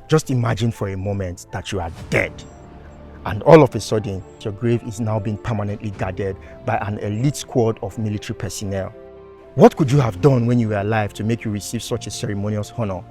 Just imagine for a moment that you are dead, and all of a sudden, your grave is now being permanently guarded by an elite squad of military personnel. What could you have done when you were alive to make you receive such a ceremonious honor?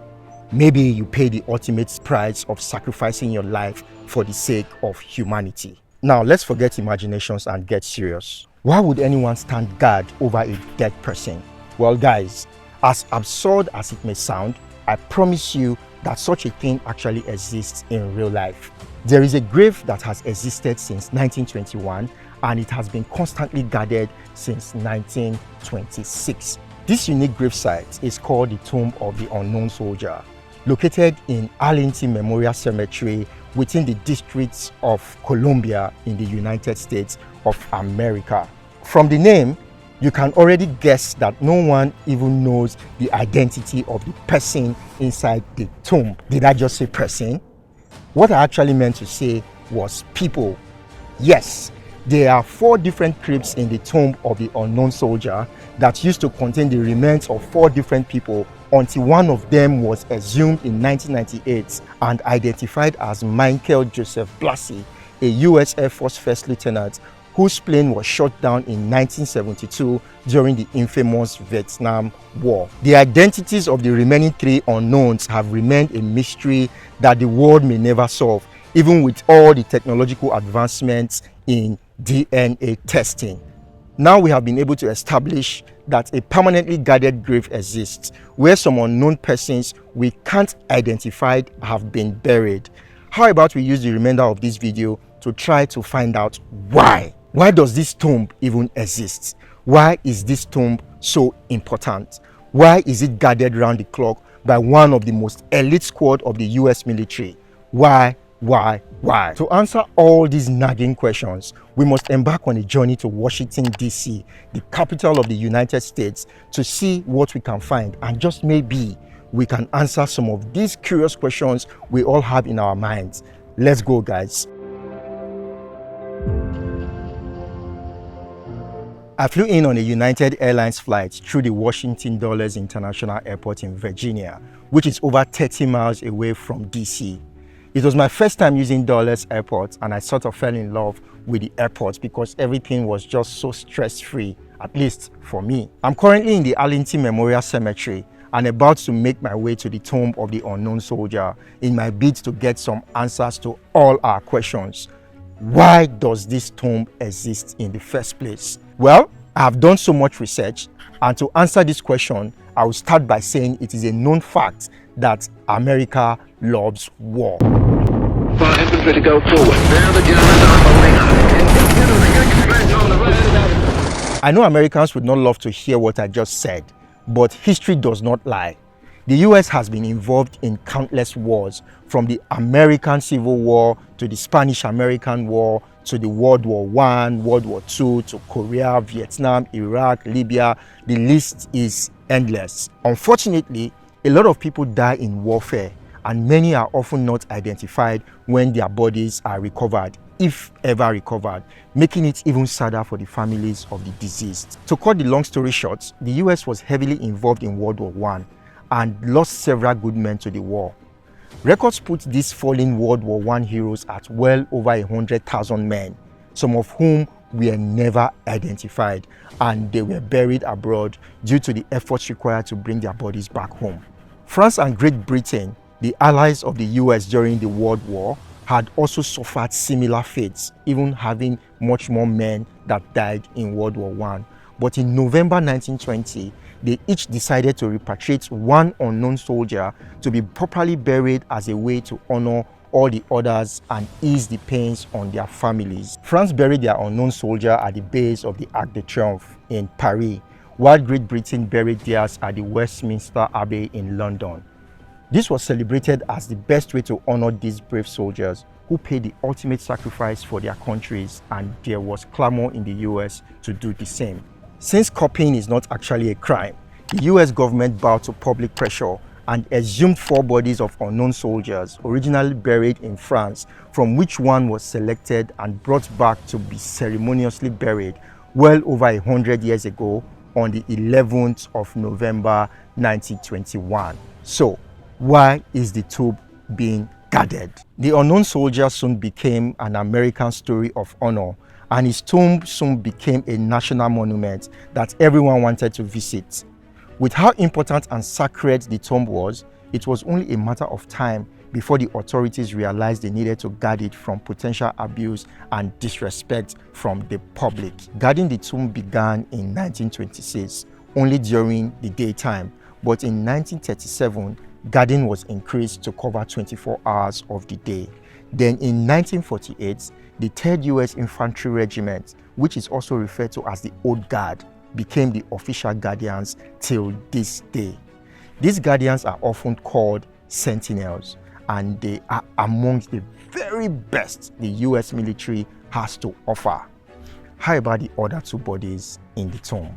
Maybe you pay the ultimate price of sacrificing your life for the sake of humanity. Now, let's forget imaginations and get serious. Why would anyone stand guard over a dead person? Well, guys, as absurd as it may sound, I promise you that such a thing actually exists in real life. There is a grave that has existed since 1921, and it has been constantly guarded since 1926. This unique gravesite is called the Tomb of the Unknown Soldier, located in Arlington Memorial Cemetery within the District of Columbia in the United States of America. From the name, you can already guess that no one even knows the identity of the person inside the tomb. Did I just say person? What I actually meant to say was people. Yes, there are 4 different crypts in the Tomb of the Unknown Soldier that used to contain the remains of 4 different people until one of them was exhumed in 1998 and identified as Michael Joseph Blassie, a US Air Force First Lieutenant whose plane was shot down in 1972 during the infamous Vietnam War. The identities of the remaining 3 unknowns have remained a mystery that the world may never solve, even with all the technological advancements in DNA testing. Now we have been able to establish that a permanently guarded grave exists where some unknown persons we can't identify have been buried. How about we use the remainder of this video to try to find out why? Why does this tomb even exist? Why is this tomb so important? Why is it guarded round the clock by one of the most elite squad of the US military? Why? To answer all these nagging questions, we must embark on a journey to Washington, D.C., the capital of the United States, to see what we can find, and just maybe we can answer some of these curious questions we all have in our minds. Let's go, guys. I flew in on a United Airlines flight through the Washington Dulles International Airport in Virginia, which is over 30 miles away from DC. It was my first time using Dulles Airport, and I sort of fell in love with the airport because everything was just so stress-free, at least for me. I'm currently in the Arlington Memorial Cemetery and about to make my way to the Tomb of the Unknown Soldier in my bid to get some answers to all our questions. Why does this tomb exist in the first place? Well, I have done so much research, and to answer this question, I will start by saying it is a known fact that America loves war. For infantry to go forward. There the Germans are holding up. I know Americans would not love to hear what I just said, but history does not lie. The US has been involved in countless wars, from the American Civil War to the Spanish-American War to the World War I, World War II, to Korea, Vietnam, Iraq, Libya. The list is endless. Unfortunately, a lot of people die in warfare, and many are often not identified when their bodies are recovered, if ever recovered, making it even sadder for the families of the deceased. To cut the long story short, the US was heavily involved in World War I and lost several good men to the war. Records put these fallen World War I heroes at well over 100,000 men, some of whom were never identified, and they were buried abroad due to the efforts required to bring their bodies back home. France and Great Britain, the allies of the US during the World War, had also suffered similar fates, even having much more men that died in World War I. But in November 1920, they each decided to repatriate one unknown soldier to be properly buried as a way to honor all the others and ease the pains on their families. France buried their unknown soldier at the base of the Arc de Triomphe in Paris, while Great Britain buried theirs at the Westminster Abbey in London. This was celebrated as the best way to honor these brave soldiers who paid the ultimate sacrifice for their countries, and there was clamor in the US to do the same. Since copying is not actually a crime, the US government bowed to public pressure and exhumed 4 bodies of unknown soldiers originally buried in France, from which one was selected and brought back to be ceremoniously buried well over 100 years ago on the 11th of November 1921. So, why is the tomb being guarded. The unknown soldier soon became an American story of honor, and his tomb soon became a national monument that everyone wanted to visit. With how important and sacred the tomb was, it was only a matter of time before the authorities realized they needed to guard it from potential abuse and disrespect from the public. Guarding the tomb began in 1926, only during the daytime, but in 1937, guarding was increased to cover 24 hours of the day. Then in 1948, the 3rd U.S. Infantry Regiment, which is also referred to as the Old Guard, became the official guardians till this day. These guardians are often called sentinels, and they are amongst the very best the U.S. military has to offer. How about the other 2 bodies in the tomb?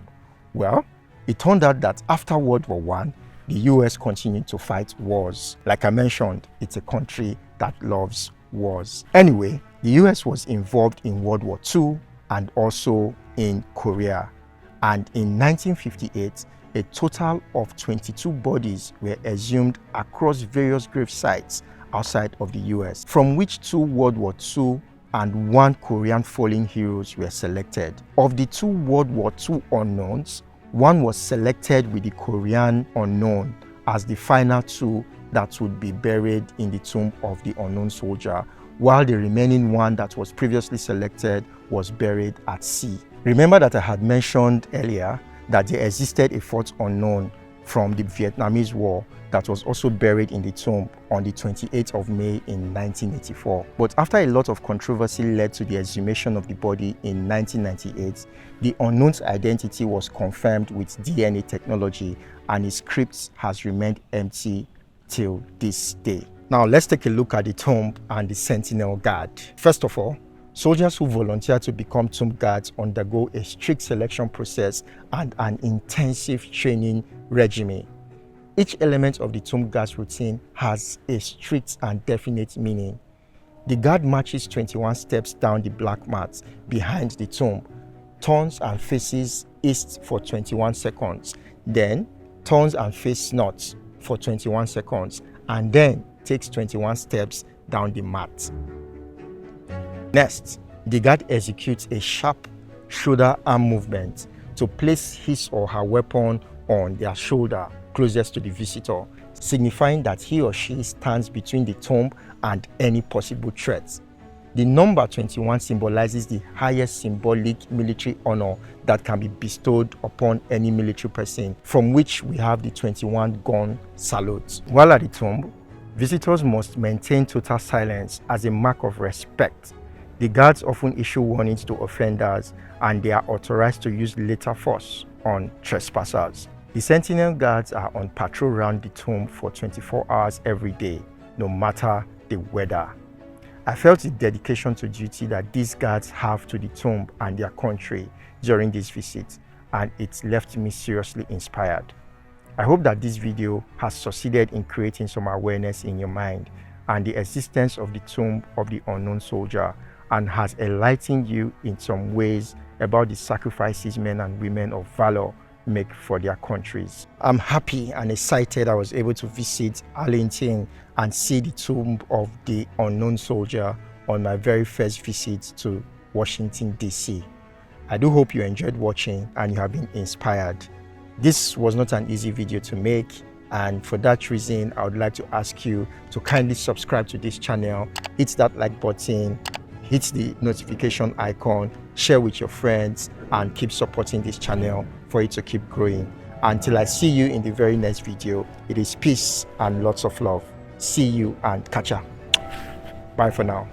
Well, it turned out that after World War I, the U.S. continued to fight wars. Like I mentioned, it's a country that loves wars. Anyway, the U.S. was involved in World War II and also in Korea. And in 1958, a total of 22 bodies were exhumed across various grave sites outside of the US, from which 2 World War II and 1 Korean fallen heroes were selected. Of the 2 World War II unknowns, 1 was selected with the Korean unknown as the final 2 that would be buried in the tomb of the unknown soldier, while the remaining 1 that was previously selected was buried at sea. Remember that I had mentioned earlier that there existed a 4th unknown from the Vietnamese War that was also buried in the tomb on the 28th of May in 1984. But after a lot of controversy led to the exhumation of the body in 1998, the unknown's identity was confirmed with DNA technology, and his crypt has remained empty till this day. Now let's take a look at the tomb and the Sentinel Guard. First of all, soldiers who volunteer to become tomb guards undergo a strict selection process and an intensive training regimen. Each element of the tomb guard's routine has a strict and definite meaning. The guard marches 21 steps down the black mat behind the tomb, turns and faces east for 21 seconds, then turns and faces north for 21 seconds, and then takes 21 steps down the mat. Next, the guard executes a sharp shoulder arm movement to place his or her weapon on their shoulder closest to the visitor, signifying that he or she stands between the tomb and any possible threats. The number 21 symbolizes the highest symbolic military honor that can be bestowed upon any military person, from which we have the 21 gun salute. While at the tomb, visitors must maintain total silence as a mark of respect. The guards often issue warnings to offenders, and they are authorized to use lethal force on trespassers. The Sentinel guards are on patrol around the tomb for 24 hours every day, no matter the weather. I felt the dedication to duty that these guards have to the tomb and their country during this visit, and it left me seriously inspired. I hope that this video has succeeded in creating some awareness in your mind and the existence of the tomb of the unknown soldier, and has enlightened you in some ways about the sacrifices men and women of valor make for their countries. I'm happy and excited I was able to visit Arlington and see the tomb of the unknown soldier on my very first visit to Washington, D.C. I do hope you enjoyed watching and you have been inspired. This was not an easy video to make, and for that reason I would like to ask you to kindly subscribe to this channel, hit that like button, hit the notification icon, share with your friends, and keep supporting this channel for it to keep growing. Until I see you in the very next video, it is peace and lots of love. See you and catch ya. Bye for now.